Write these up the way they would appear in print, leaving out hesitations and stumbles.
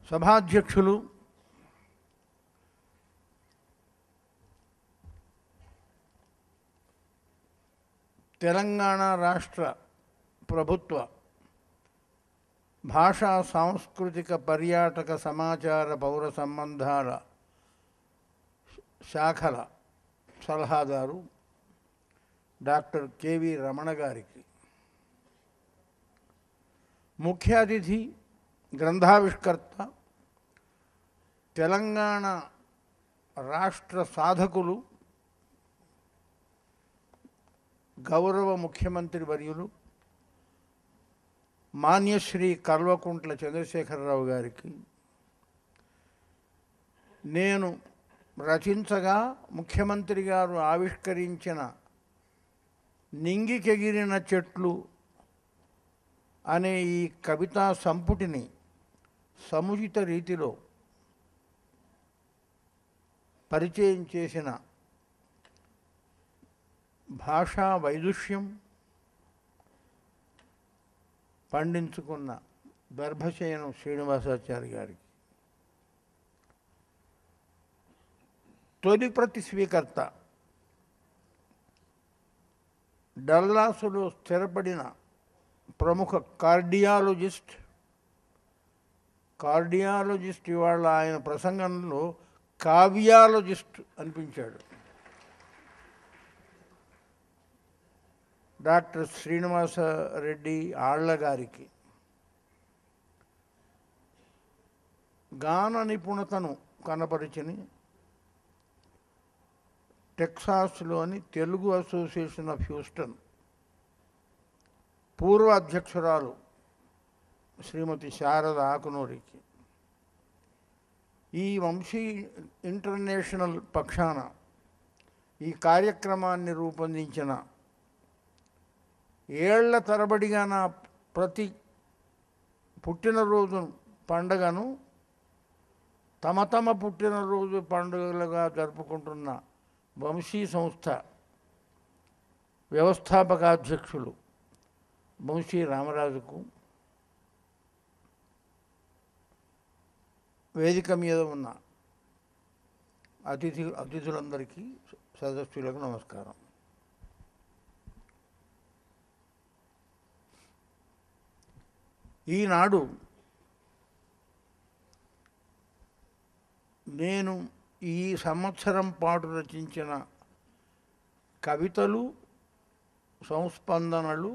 సభాధ్యక్షులు, తెలంగాణ రాష్ట్ర ప్రభుత్వ భాషా సాంస్కృతిక పర్యాటక సమాచార పౌర సంబంధాల శాఖల సలహాదారు డాక్టర్ కెవి రమణ గారికి, ముఖ్య అతిథి గ్రంథావిష్కర్త తెలంగాణ రాష్ట్ర సాధకులు గౌరవ ముఖ్యమంత్రి వర్యులు మాన్యశ్రీ కల్వకుంట్ల చంద్రశేఖరరావు గారికి, నేను రచించగా ముఖ్యమంత్రి గారు ఆవిష్కరించిన నింగికెగిరిన చెట్లు అనే ఈ కవితా సంపుటిని సముచిత రీతిలో పరిచయం చేసిన భాషా వైదుష్యం పండించుకున్న దర్భశయనం శ్రీనివాసాచారి గారికి, తొలి ప్రతి స్వీకర్త డల్లాసులో స్థిరపడిన ప్రముఖ కార్డియాలజిస్ట్ ఇవాళ ఆయన ప్రసంగంలో కావ్యాలజిస్ట్ అనిపించాడు, డాక్టర్ శ్రీనివాసరెడ్డి ఆళ్ల గారికి, గాన నిపుణతను కనపరిచిన టెక్సాస్లోని తెలుగు అసోసియేషన్ ఆఫ్ హ్యూస్టన్ పూర్వ అధ్యక్షురాలు శ్రీమతి శారద ఆకునూరికి, ఈ వంశీ ఇంటర్నేషనల్ పక్షాన ఈ కార్యక్రమాన్ని రూపొందించిన, ఏళ్ల తరబడిగా నా ప్రతి పుట్టినరోజు పండుగను తమ పుట్టినరోజు పండుగలుగా జరుపుకుంటున్న వంశీ సంస్థ వ్యవస్థాపకాధ్యక్షులు వంశీ రామరాజుకు, వేదిక మీద ఉన్న అతిథులందరికీ సదస్సులకు నమస్కారం. ఈనాడు నేను ఈ సంవత్సరం పాటు రచించిన కవితలు, సంస్పందనలు,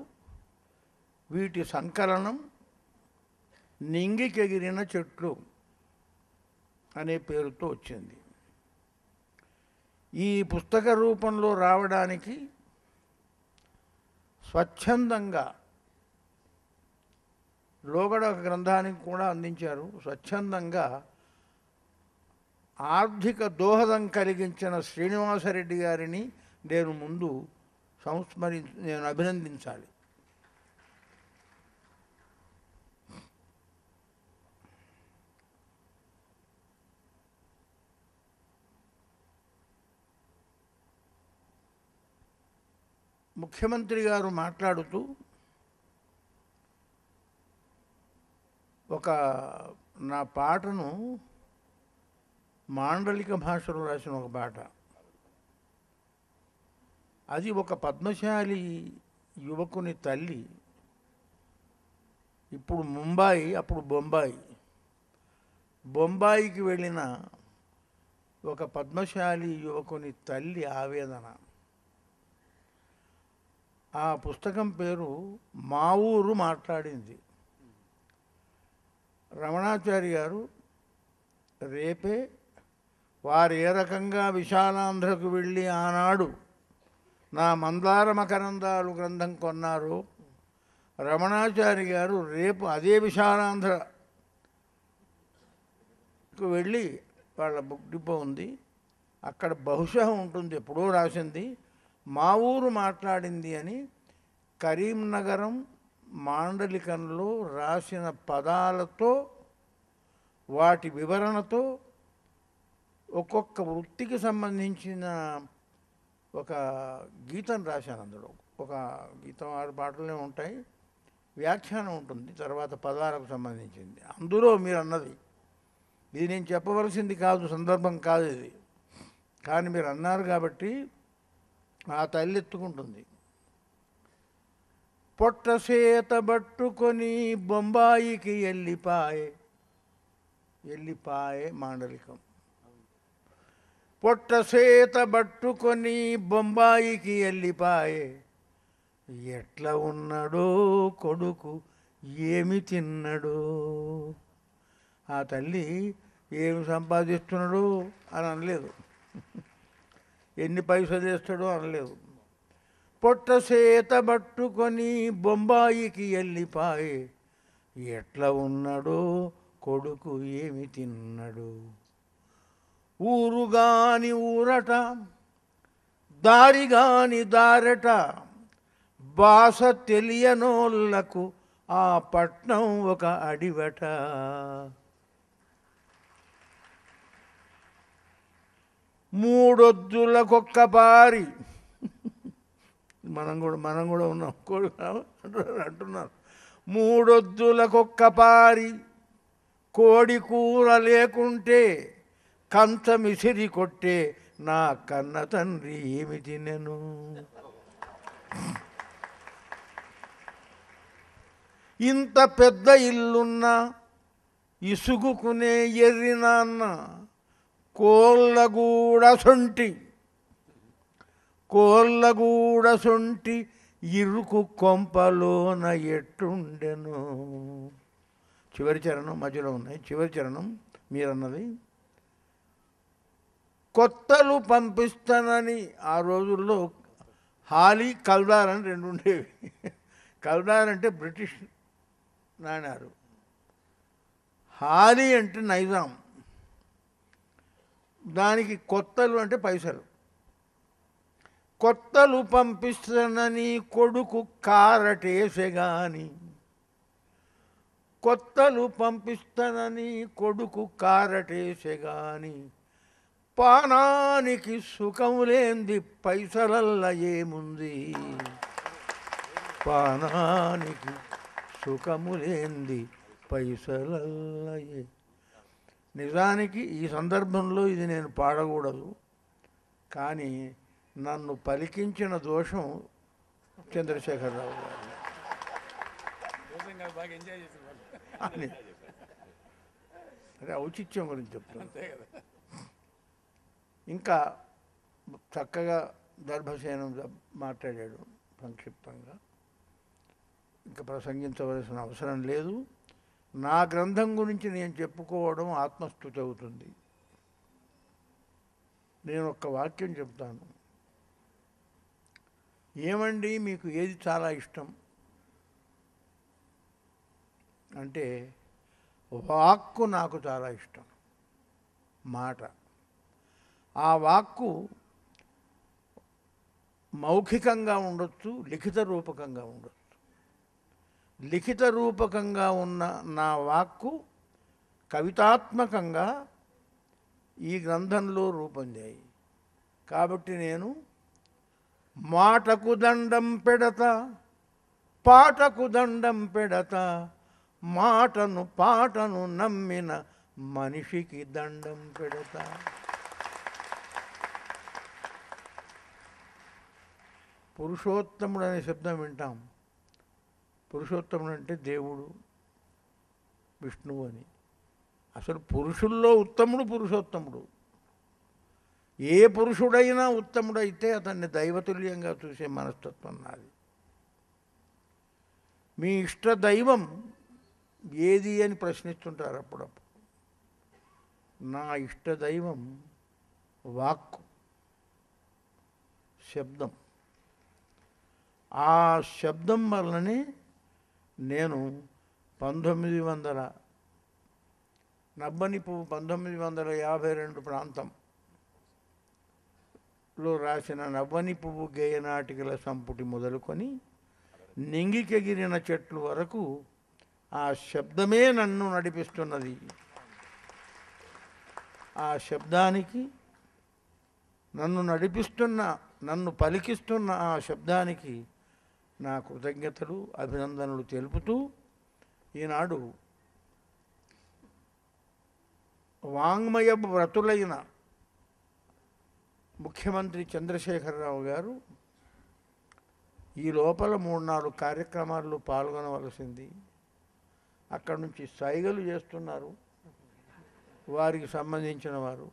వీటి సంకలనం నింగికెగిరిన చెట్లు అనే పేరుతో వచ్చింది. ఈ పుస్తక రూపంలో రావడానికి స్వచ్ఛందంగా లోగడ గ్రంథానికి కూడా అందించారు. స్వచ్ఛందంగా ఆర్థిక దోహదం కలిగించిన శ్రీనివాసరెడ్డి గారిని నేను అభినందించాలి. ముఖ్యమంత్రి గారు మాట్లాడుతూ నా పాటను మాండలిక భాషలో రాసిన ఒక పాట, అది ఒక పద్మశాలి యువకుని తల్లి, ఇప్పుడు ముంబాయి అప్పుడు బొంబాయికి వెళ్ళిన ఒక పద్మశాలి యువకుని తల్లి ఆవేదన. ఆ పుస్తకం పేరు మా ఊరు మాట్లాడింది. రమణాచారి గారు రేపే వారు ఏ రకంగా విశాలాంధ్రకు వెళ్ళి ఆనాడు నా మందార మకరందాలు గ్రంథం కొన్నారో, రమణాచారి గారు రేపు అదే విశాలాంధ్రకు వెళ్ళి, వాళ్ళ బుక్ డిపో ఉంది అక్కడ, బహుశా ఉంటుంది, ఎప్పుడో రాసింది, మా ఊరు మాట్లాడింది అని కరీంనగరం మాండలికంలో రాసిన పదాలతో, వాటి వివరణతో ఒక్కొక్క వృత్తికి సంబంధించిన ఒక గీతం రాశాను. అందులో ఒక గీతం 6 పాటలే ఉంటాయి, వ్యాఖ్యానం ఉంటుంది, తర్వాత పదాలకు సంబంధించింది. అందులో మీరు అన్నది ఇది నేను చెప్పవలసింది కాదు, సందర్భం కాదు ఇది. కానీ మీరు అన్నారు కాబట్టి ఆ తల్లి ఎత్తుకుంటుంది. పొట్ట సేత పట్టుకొని బొంబాయికి వెళ్ళిపాయే. మాండలికం. పొట్ట సేత పట్టుకొని బొంబాయికి వెళ్ళిపాయే. ఎట్లా ఉన్నాడో కొడుకు ఏమి తిన్నాడో. ఆ తల్లి ఏమి సంపాదిస్తున్నాడో అని అనలేదు, ఎన్ని పైసలు వేస్తాడో అనలేదు. పొట్ట సేత పట్టుకొని బొంబాయికి వెళ్ళిపాయే. ఎట్లా ఉన్నాడో కొడుకు ఏమి తిన్నాడు. ఊరుగాని ఊరట, దారిగాని దారట, భాష తెలియనోళ్లకు ఆ పట్నం ఒక అడివట. మూడొద్దులకొక్క పారి, మనం కూడా ఉన్నాం అంటున్నారు. మూడొద్దులకొక్క పారి కోడి కూర లేకుంటే కంచమిసిరి కొట్టే నా కన్న తండ్రి ఏమి తినెను. ఇంత పెద్ద ఇల్లున్నా ఇసుగుకునే ఎర్రి నాన్న కోళ్ళగూడ సొంటి ఇరుకు కొంపలోన ఎట్టుండెను. చివరి చరణం మధ్యలో ఉన్నాయి. చివరి చరణం మీరన్నది. కొత్తలు పంపిస్తానని, ఆ రోజుల్లో హాలీ కల్దార్ అని రెండు ఉండేవి. కల్దార్ అంటే బ్రిటిష్ నాణాలు, హాలీ అంటే నైజాం. దానికి కొత్తలు అంటే పైసలు. కొత్తలు పంపిస్తానని కొడుకు కారటేసెగాని, కొత్తలు పంపిస్తానని కొడుకు కారటేసెగాని, పానానికి సుఖం లేంది పైసలల్ల ఏముంది. పానానికి సుఖము లేంది పైసలల్ల. నిజానికి ఈ సందర్భంలో ఇది నేను పాడకూడదు, కానీ నన్ను పలికించిన దోషం చంద్రశేఖరరావు గారు. అదే ఔచిత్యం గురించి చెప్తాను. ఇంకా చక్కగా దర్భసేనం మాట్లాడాడు సంక్షిప్తంగా, ఇంకా ప్రసంగించవలసిన అవసరం లేదు. నా గ్రంథం గురించి నేను చెప్పుకోవడం ఆత్మస్తుతి అవుతుంది. నేను ఒక్క వాక్యం చెప్తాను. ఏమండి మీకు ఏది చాలా ఇష్టం అంటే, వాక్కు నాకు చాలా ఇష్టం. మాట. ఆ వాక్కు మౌఖికంగా ఉండొచ్చు, లిఖిత రూపకంగా ఉండొచ్చు. లిఖిత రూపకంగా ఉన్న నా వాక్కు కవితాత్మకంగా ఈ గ్రంథంలో రూపొందాయి. కాబట్టి నేను మాటకు దండం పెడతా, పాటకు దండం పెడతా, పాటను నమ్మిన మనిషికి దండం పెడతా. పురుషోత్తముడు అనే శబ్దం వింటాం. పురుషోత్తముడు అంటే దేవుడు, విష్ణువు అని. అసలు పురుషుల్లో ఉత్తముడు పురుషోత్తముడు. ఏ పురుషుడైనా ఉత్తముడైతే అతన్ని దైవతుల్యంగా చూసే మనస్తత్వం నాది. మీ ఇష్ట దైవం ఏది అని ప్రశ్నిస్తుంటారు అప్పుడప్పుడు. నా ఇష్ట దైవం వాక్కు, శబ్దం. ఆ శబ్దం వల్లనే నేను 1952 ప్రాంతంలో రాసిన నవ్వని పువ్వు గేయనాటికల సంపుటి మొదలుకొని నింగికెగిరిన చెట్లు వరకు ఆ శబ్దమే నన్ను నడిపిస్తున్నది. ఆ శబ్దానికి, నన్ను నడిపిస్తున్న, నన్ను పలికిస్తున్న ఆ శబ్దానికి నా కృతజ్ఞతలు, అభినందనలు తెలుపుతూ ఈనాడు వాంగ్మయ వ్రతులైన ముఖ్యమంత్రి చంద్రశేఖరరావు గారు ఈ లోపల 3-4 కార్యక్రమాల్లో పాల్గొనవలసింది. అక్కడి నుంచి సైగలు చేస్తున్నారు వారికి సంబంధించిన వారు.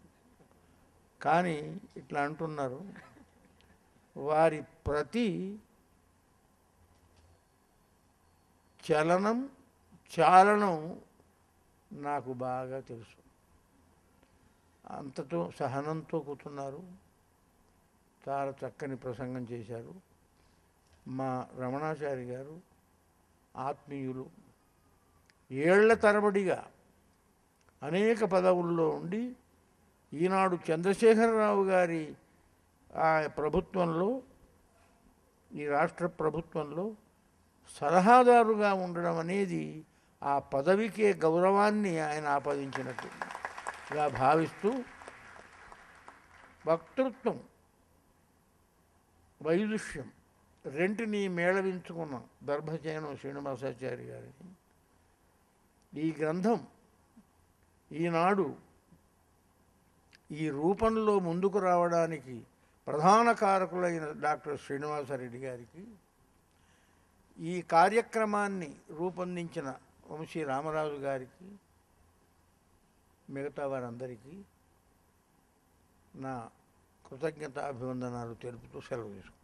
కానీ ఇట్లా అంటున్నారు, వారి ప్రతి చలనం చాలనం నాకు బాగా తెలుసు. అంతతో సహనంతో కూర్చున్నారు. చాలా చక్కని ప్రసంగం చేశారు. మా రమణాచారి గారు ఆత్మీయులు, ఏళ్ల తరబడిగా అనేక పదవుల్లో ఉండి ఈనాడు చంద్రశేఖరరావు గారి ప్రభుత్వంలో, ఈ రాష్ట్ర ప్రభుత్వంలో సలహాదారుగా ఉండడం అనేది ఆ పదవికే గౌరవాన్ని ఆయన ఆపాదించినట్టుగా భావిస్తూ వక్తృత్వం, వైదుష్యం రెంటిని మేళవించుకున్న దర్భచేనం శ్రీనివాసాచారి గారిని ఈ గ్రంథం ఈనాడు ఈ రూపంలో ముందుకు రావడానికి ప్రధాన కారకులైన డాక్టర్ శ్రీనివాసరెడ్డి గారికి, ఈ కార్యక్రమాన్ని రూపొందించిన వంశీ రామరాజు గారికి, మిగతా వారందరికీ నా కృతజ్ఞతాభివందనాలు తెలుపుతూ సెలవు తీసుకుంటాను.